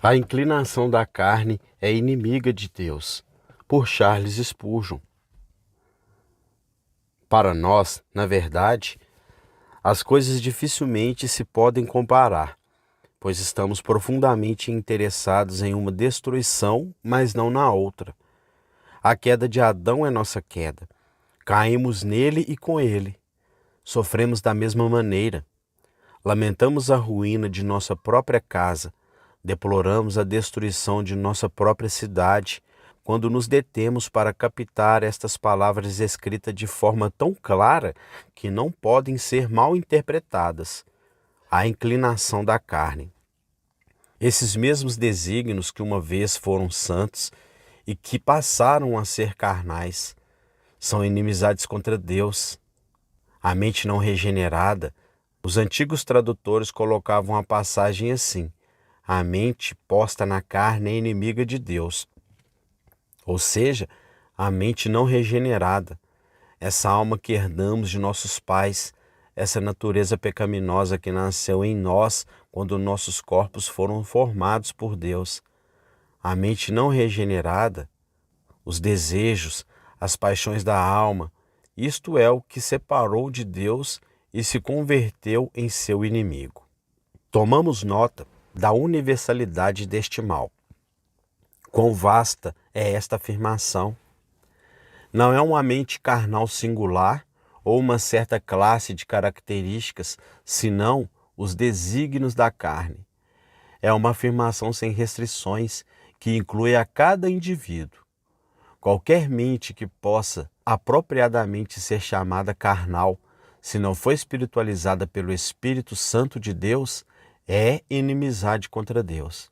A inclinação da carne é inimiga de Deus, por Charles Spurgeon. Para nós, na verdade, as coisas dificilmente se podem comparar, pois estamos profundamente interessados em uma destruição, mas não na outra. A queda de Adão é nossa queda. Caímos nele e com ele. Sofremos da mesma maneira. Lamentamos a ruína de nossa própria casa. Deploramos a destruição de nossa própria cidade, quando nos detemos para captar estas palavras escritas de forma tão clara que não podem ser mal interpretadas. A inclinação da carne. Esses mesmos desígnios que uma vez foram santos e que passaram a ser carnais, são inimizades contra Deus. A mente não regenerada, os antigos tradutores colocavam a passagem assim: a mente posta na carne é inimiga de Deus. Ou seja, a mente não regenerada, essa alma que herdamos de nossos pais, essa natureza pecaminosa que nasceu em nós quando nossos corpos foram formados por Deus. A mente não regenerada, os desejos, as paixões da alma, isto é o que separou de Deus e se converteu em seu inimigo. Tomamos nota da universalidade deste mal. Quão vasta é esta afirmação! Não é uma mente carnal singular ou uma certa classe de características, senão os desígnios da carne. É uma afirmação sem restrições que inclui a cada indivíduo. Qualquer mente que possa apropriadamente ser chamada carnal, se não for espiritualizada pelo Espírito Santo de Deus, é inimizade contra Deus.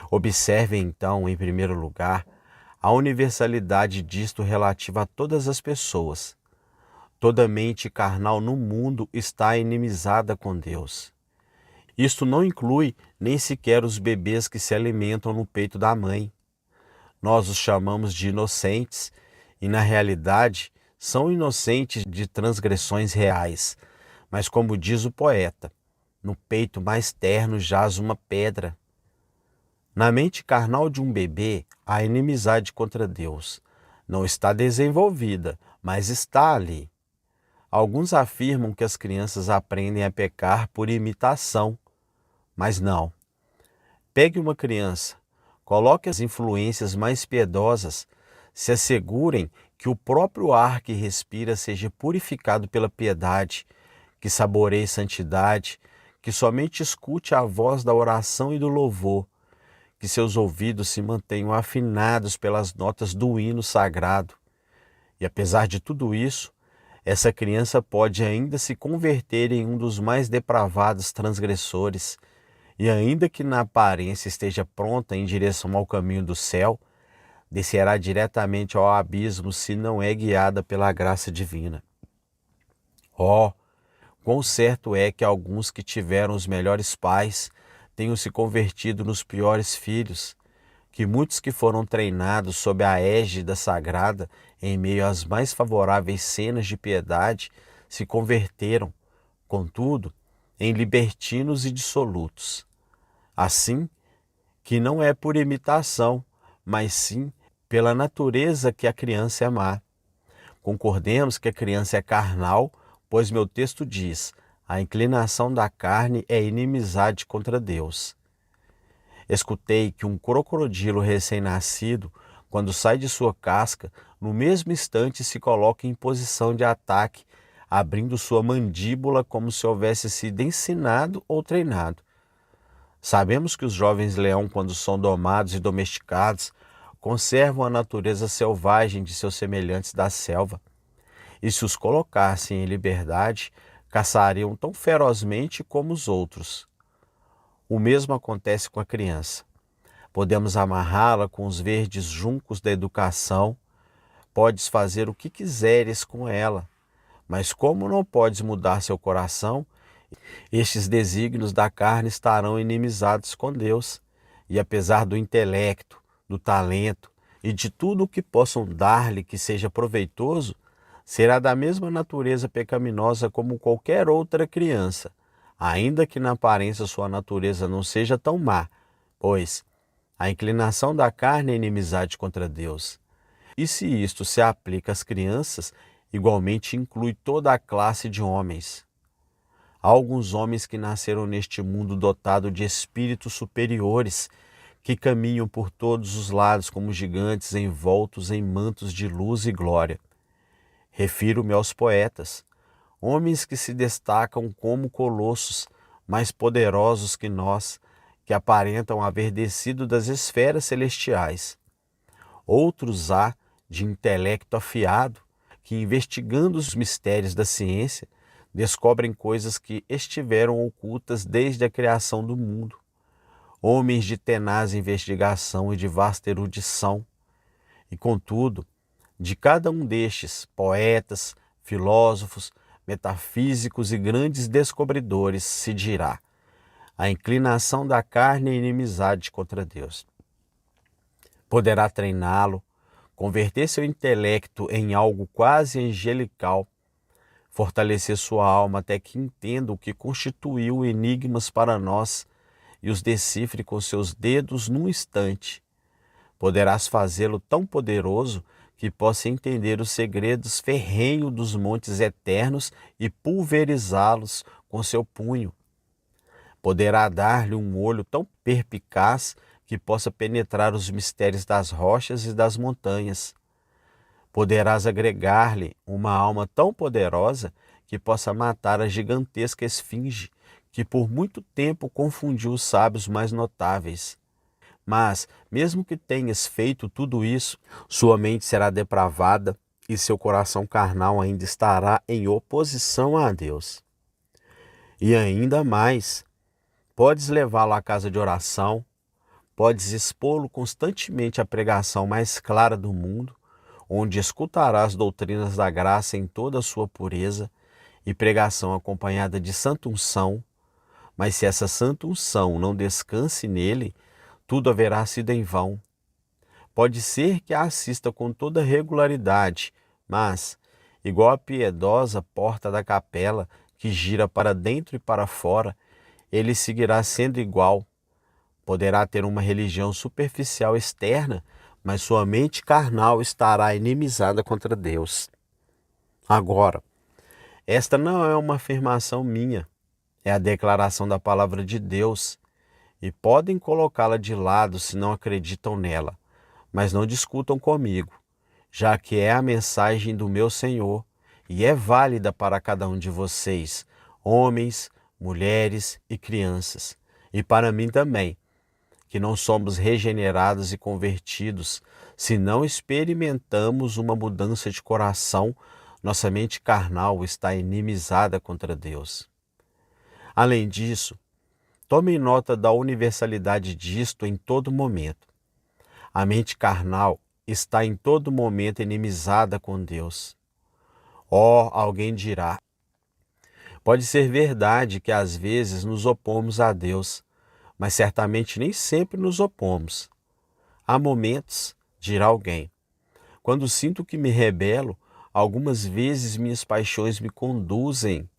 Observem então, em primeiro lugar, a universalidade disto relativa a todas as pessoas. Toda mente carnal no mundo está inimizada com Deus. Isto não inclui nem sequer os bebês que se alimentam no peito da mãe. Nós os chamamos de inocentes e, na realidade, são inocentes de transgressões reais. Mas, como diz o poeta, no peito mais terno jaz uma pedra. Na mente carnal de um bebê, a inimizade contra Deus não está desenvolvida, mas está ali. Alguns afirmam que as crianças aprendem a pecar por imitação, mas não. Pegue uma criança, coloque as influências mais piedosas, se assegurem que o próprio ar que respira seja purificado pela piedade, que saboreie santidade, que somente escute a voz da oração e do louvor, que seus ouvidos se mantenham afinados pelas notas do hino sagrado. E apesar de tudo isso, essa criança pode ainda se converter em um dos mais depravados transgressores, e ainda que na aparência esteja pronta em direção ao caminho do céu, descerá diretamente ao abismo se não é guiada pela graça divina. Oh, quão certo é que alguns que tiveram os melhores pais tenham se convertido nos piores filhos, que muitos que foram treinados sob a égide sagrada em meio às mais favoráveis cenas de piedade se converteram, contudo, em libertinos e dissolutos. Assim, que não é por imitação, mas sim pela natureza que a criança é má. Concordemos que a criança é carnal, pois meu texto diz: a inclinação da carne é inimizade contra Deus. Escutei que um crocodilo recém-nascido, quando sai de sua casca, no mesmo instante se coloca em posição de ataque, abrindo sua mandíbula como se houvesse sido ensinado ou treinado. Sabemos que os jovens leão, quando são domados e domesticados, conservam a natureza selvagem de seus semelhantes da selva. E se os colocassem em liberdade, caçariam tão ferozmente como os outros. O mesmo acontece com a criança. Podemos amarrá-la com os verdes juncos da educação, podes fazer o que quiseres com ela, mas como não podes mudar seu coração, estes desígnios da carne estarão inimizados com Deus, e apesar do intelecto, do talento e de tudo o que possam dar-lhe que seja proveitoso, será da mesma natureza pecaminosa como qualquer outra criança, ainda que na aparência sua natureza não seja tão má, Pois a inclinação da carne é inimizade contra Deus. E se isto se aplica às crianças, igualmente inclui toda a classe de homens. Há alguns homens que nasceram neste mundo dotado de espíritos superiores, que caminham por todos os lados como gigantes envoltos em mantos de luz e glória. Refiro-me aos poetas, homens que se destacam como colossos, mais poderosos que nós, que aparentam haver descido das esferas celestiais. Outros há, de intelecto afiado, que, investigando os mistérios da ciência, descobrem coisas que estiveram ocultas desde a criação do mundo. Homens de tenaz investigação e de vasta erudição. E, contudo, de cada um destes, poetas, filósofos, metafísicos e grandes descobridores, se dirá: a inclinação da carne é inimizade contra Deus. Poderá treiná-lo, converter seu intelecto em algo quase angelical, fortalecer sua alma até que entenda o que constituiu enigmas para nós e os decifre com seus dedos num instante. Poderás fazê-lo tão poderoso que possa entender os segredos ferrenhos dos montes eternos e pulverizá-los com seu punho. Poderá dar-lhe um olho tão perspicaz que possa penetrar os mistérios das rochas e das montanhas. Poderás agregar-lhe uma alma tão poderosa que possa matar a gigantesca esfinge, que por muito tempo confundiu os sábios mais notáveis. Mas, mesmo que tenhas feito tudo isso, sua mente será depravada e seu coração carnal ainda estará em oposição a Deus. E ainda mais, podes levá-lo à casa de oração, podes expô-lo constantemente à pregação mais clara do mundo, onde escutará as doutrinas da graça em toda a sua pureza e pregação acompanhada de santa unção, mas se essa santa unção não descanse nele, tudo haverá sido em vão. Pode ser que a assista com toda regularidade, mas, igual a piedosa porta da capela que gira para dentro e para fora, ele seguirá sendo igual. Poderá ter uma religião superficial externa, mas sua mente carnal estará inimizada contra Deus. Agora, esta não é uma afirmação minha, é a declaração da palavra de Deus, e podem colocá-la de lado se não acreditam nela, mas não discutam comigo, já que é a mensagem do meu Senhor e é válida para cada um de vocês, homens, mulheres e crianças, e para mim também, que não somos regenerados e convertidos se não experimentamos uma mudança de coração. Nossa mente carnal está inimizada contra Deus. Além disso, tomem nota da universalidade disto em todo momento. A mente carnal está em todo momento inimizada com Deus. Alguém dirá: pode ser verdade que às vezes nos opomos a Deus, mas certamente nem sempre nos opomos. Há momentos, dirá alguém, quando sinto que me rebelo, algumas vezes minhas paixões me conduzem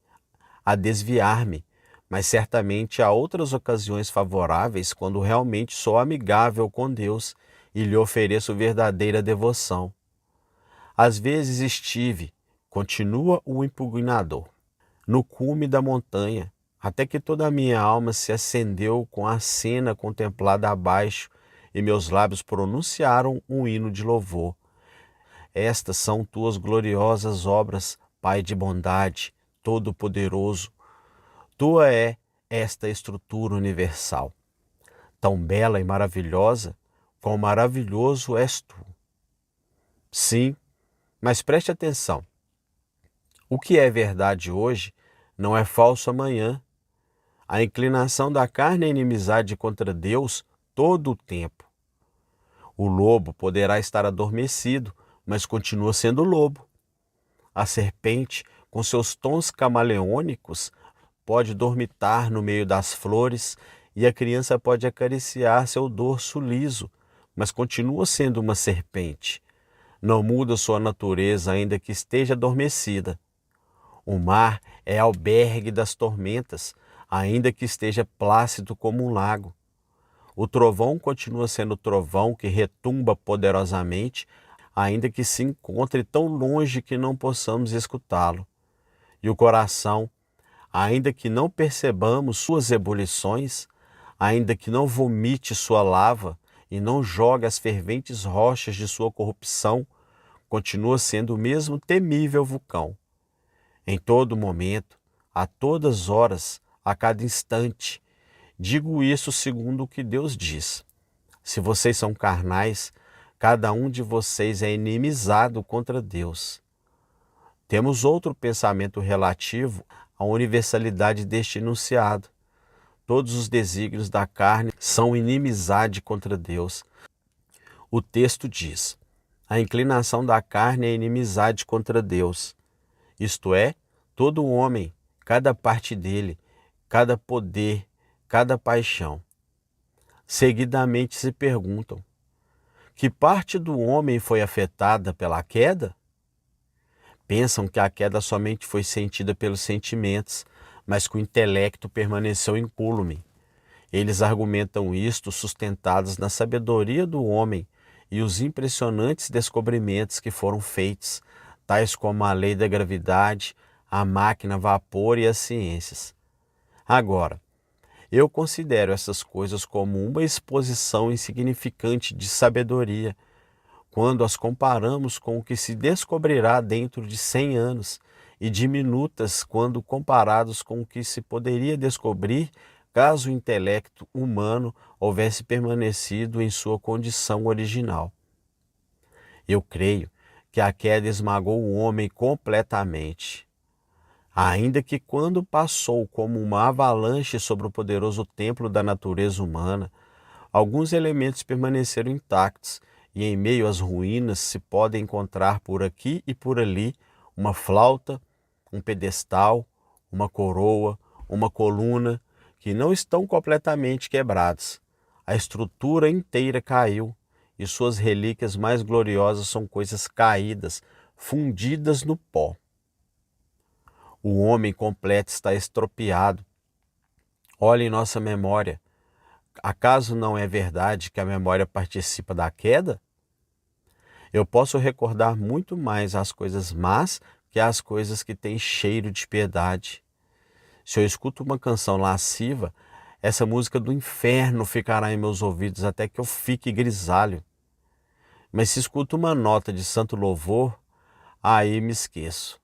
a desviar-me, mas certamente há outras ocasiões favoráveis quando realmente sou amigável com Deus e lhe ofereço verdadeira devoção. Às vezes estive, continua o impugnador, no cume da montanha, até que toda a minha alma se acendeu com a cena contemplada abaixo e meus lábios pronunciaram um hino de louvor. Estas são tuas gloriosas obras, Pai de bondade, Todo-Poderoso. Tua é esta estrutura universal, tão bela e maravilhosa, quão maravilhoso és tu. Sim, mas preste atenção. O que é verdade hoje não é falso amanhã. A inclinação da carne é inimizade contra Deus todo o tempo. O lobo poderá estar adormecido, mas continua sendo lobo. A serpente, com seus tons camaleônicos, pode dormitar no meio das flores e a criança pode acariciar seu dorso liso, mas continua sendo uma serpente. Não muda sua natureza ainda que esteja adormecida. O mar é albergue das tormentas, ainda que esteja plácido como um lago. O trovão continua sendo trovão que retumba poderosamente, ainda que se encontre tão longe que não possamos escutá-lo. E o coração, ainda que não percebamos suas ebulições, ainda que não vomite sua lava e não jogue as ferventes rochas de sua corrupção, continua sendo o mesmo temível vulcão. Em todo momento, a todas horas, a cada instante, digo isso segundo o que Deus diz. Se vocês são carnais, cada um de vocês é inimizado contra Deus. Temos outro pensamento relativo à universalidade deste enunciado. Todos os desígnios da carne são inimizade contra Deus. O texto diz: a inclinação da carne é inimizade contra Deus. Isto é, todo homem, cada parte dele, cada poder, cada paixão. Seguidamente se perguntam: que parte do homem foi afetada pela queda? Pensam que a queda somente foi sentida pelos sentimentos, mas que o intelecto permaneceu incólume. Eles argumentam isto sustentados na sabedoria do homem e os impressionantes descobrimentos que foram feitos, tais como a lei da gravidade, a máquina a vapor e as ciências. Agora, eu considero essas coisas como uma exposição insignificante de sabedoria, quando as comparamos com o que se descobrirá dentro de 100 anos, e diminutas quando comparados com o que se poderia descobrir caso o intelecto humano houvesse permanecido em sua condição original. Eu creio que a queda esmagou o homem completamente. Ainda que quando passou como uma avalanche sobre o poderoso templo da natureza humana, alguns elementos permaneceram intactos e em meio às ruínas se pode encontrar por aqui e por ali uma flauta, um pedestal, uma coroa, uma coluna, que não estão completamente quebrados. A estrutura inteira caiu e suas relíquias mais gloriosas são coisas caídas, fundidas no pó. O homem completo está estropiado. Olhe em nossa memória. Acaso não é verdade que a memória participa da queda? Eu posso recordar muito mais as coisas más que as coisas que têm cheiro de piedade. Se eu escuto uma canção lasciva, essa música do inferno ficará em meus ouvidos até que eu fique grisalho. Mas se escuto uma nota de santo louvor, aí me esqueço.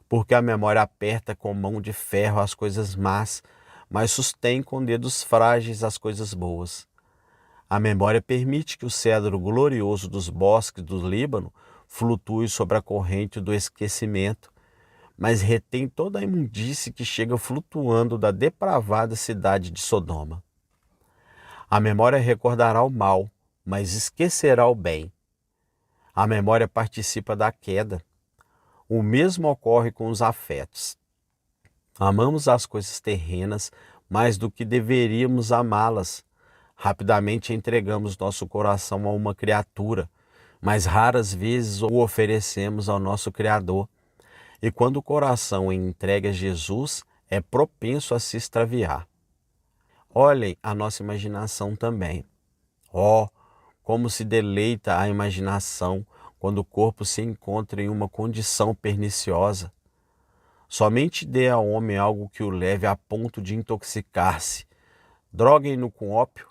Porque a memória aperta com mão de ferro as coisas más, mas sustém com dedos frágeis as coisas boas. A memória permite que o cedro glorioso dos bosques do Líbano flutue sobre a corrente do esquecimento, mas retém toda a imundície que chega flutuando da depravada cidade de Sodoma. A memória recordará o mal, mas esquecerá o bem. A memória participa da queda. O mesmo ocorre com os afetos. Amamos as coisas terrenas mais do que deveríamos amá-las. Rapidamente entregamos nosso coração a uma criatura, mas raras vezes o oferecemos ao nosso Criador. E quando o coração é entregue a Jesus, é propenso a se extraviar. Olhem a nossa imaginação também. Oh, como se deleita a imaginação quando o corpo se encontra em uma condição perniciosa. Somente dê ao homem algo que o leve a ponto de intoxicar-se. Droguem-no com ópio,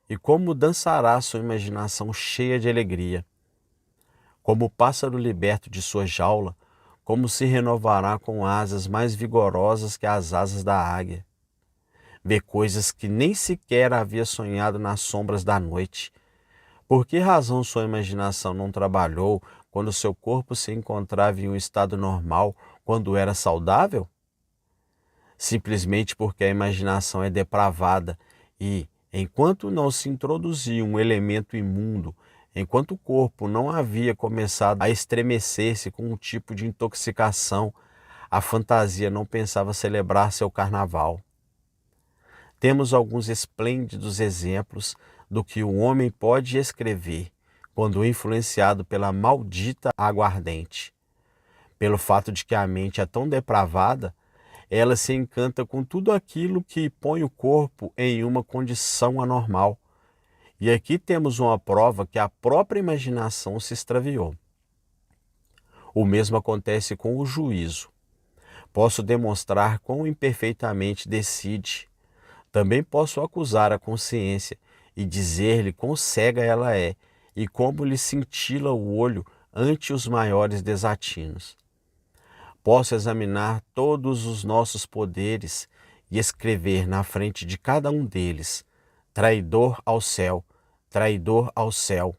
e como dançará sua imaginação cheia de alegria. Como o pássaro liberto de sua jaula, como se renovará com asas mais vigorosas que as asas da águia. Vê coisas que nem sequer havia sonhado nas sombras da noite. Por que razão sua imaginação não trabalhou quando seu corpo se encontrava em um estado normal, quando era saudável? Simplesmente porque a imaginação é depravada e, enquanto não se introduzia um elemento imundo, enquanto o corpo não havia começado a estremecer-se com um tipo de intoxicação, a fantasia não pensava celebrar seu carnaval. Temos alguns esplêndidos exemplos do que o homem pode escrever quando influenciado pela maldita aguardente. Pelo fato de que a mente é tão depravada, ela se encanta com tudo aquilo que põe o corpo em uma condição anormal, E aqui temos uma prova que a própria imaginação se extraviou. O mesmo acontece com o juízo. Posso demonstrar quão imperfeitamente decide. Também posso acusar a consciência e dizer-lhe quão cega ela é e como lhe cintila o olho ante os maiores desatinos. Posso examinar todos os nossos poderes e escrever na frente de cada um deles: traidor ao céu, traidor ao céu.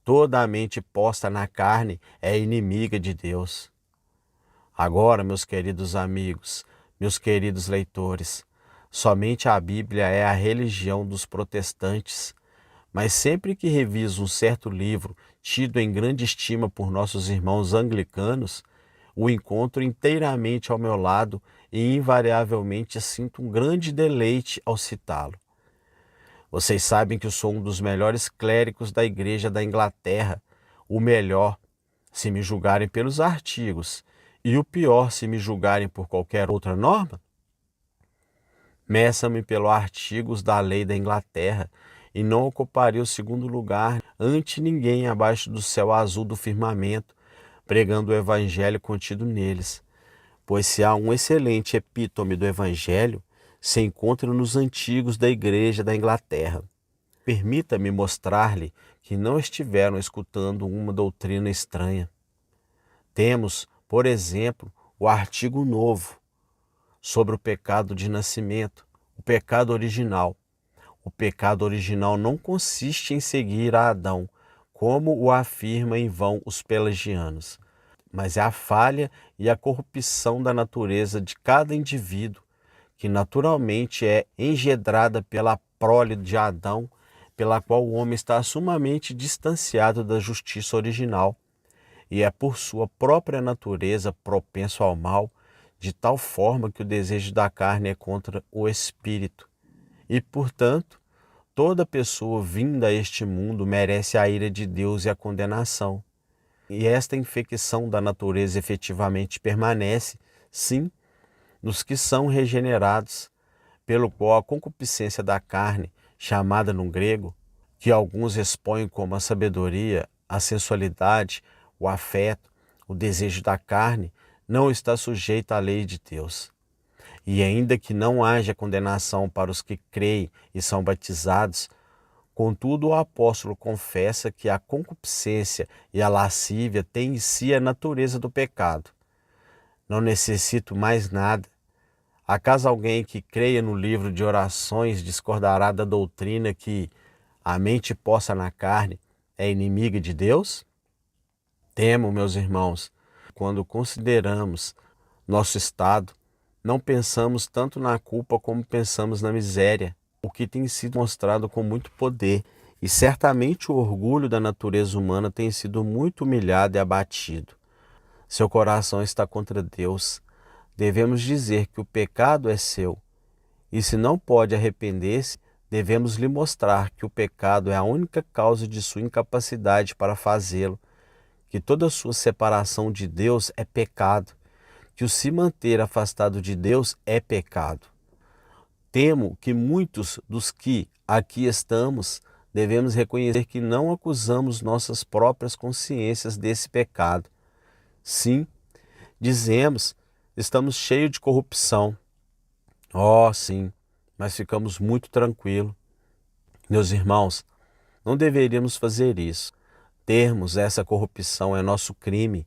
Toda a mente posta na carne é inimiga de Deus. Agora, meus queridos amigos, meus queridos leitores, somente a Bíblia é a religião dos protestantes, mas sempre que reviso um certo livro tido em grande estima por nossos irmãos anglicanos, o encontro inteiramente ao meu lado e invariavelmente sinto um grande deleite ao citá-lo. Vocês sabem que eu sou um dos melhores clérigos da Igreja da Inglaterra, o melhor, se me julgarem pelos artigos, e o pior, se me julgarem por qualquer outra norma? Meça-me pelos artigos da lei da Inglaterra, e não ocuparia o segundo lugar ante ninguém abaixo do céu azul do firmamento, pregando o evangelho contido neles. Pois se há um excelente epítome do evangelho, se encontra nos antigos da Igreja da Inglaterra. Permita-me mostrar-lhe que não estiveram escutando uma doutrina estranha. Temos, por exemplo, o artigo novo sobre o pecado de nascimento, o pecado original. O pecado original não consiste em seguir a Adão, como o afirma em vão os pelagianos, mas é a falha e a corrupção da natureza de cada indivíduo, que naturalmente é engendrada pela prole de Adão, pela qual o homem está sumamente distanciado da justiça original, e é por sua própria natureza propenso ao mal, de tal forma que o desejo da carne é contra o espírito. E, portanto, toda pessoa vinda a este mundo merece a ira de Deus e a condenação. E esta infecção da natureza efetivamente permanece, sim, nos que são regenerados, pelo qual a concupiscência da carne, chamada no grego, que alguns expõem como a sabedoria, a sensualidade, o afeto, o desejo da carne, não está sujeita à lei de Deus. E ainda que não haja condenação para os que creem e são batizados, contudo o apóstolo confessa que a concupiscência e a lascívia têm em si a natureza do pecado. Não necessito mais nada. Acaso alguém que creia no livro de orações discordará da doutrina que a mente posta na carne é inimiga de Deus? Temo, meus irmãos, quando consideramos nosso estado, não pensamos tanto na culpa como pensamos na miséria, o que tem sido mostrado com muito poder, e certamente o orgulho da natureza humana tem sido muito humilhado e abatido. Seu coração está contra Deus. Devemos dizer que o pecado é seu, e se não pode arrepender-se, devemos lhe mostrar que o pecado é a única causa de sua incapacidade para fazê-lo, que toda sua separação de Deus é pecado, que o se manter afastado de Deus é pecado. Temo que muitos dos que aqui estamos devemos reconhecer que não acusamos nossas próprias consciências desse pecado. Sim, dizemos, estamos cheios de corrupção. Oh, sim, mas ficamos muito tranquilos. Meus irmãos, não deveríamos fazer isso. Termos essa corrupção é nosso crime,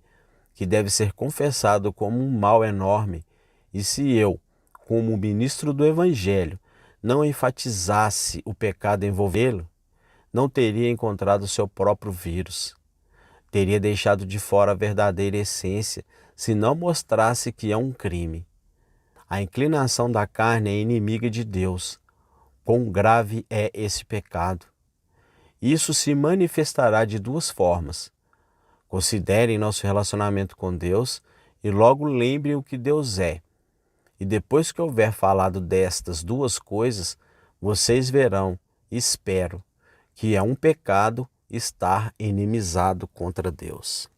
que deve ser confessado como um mal enorme. E se eu, como ministro do Evangelho, não enfatizasse o pecado envolvê-lo, não teria encontrado seu próprio vírus. Teria deixado de fora a verdadeira essência, se não mostrasse que é um crime. A inclinação da carne é inimiga de Deus. Quão grave é esse pecado? Isso se manifestará de duas formas. Considerem nosso relacionamento com Deus e logo lembrem o que Deus é. E depois que houver falado destas duas coisas, vocês verão, espero, que é um pecado estar inimizado contra Deus.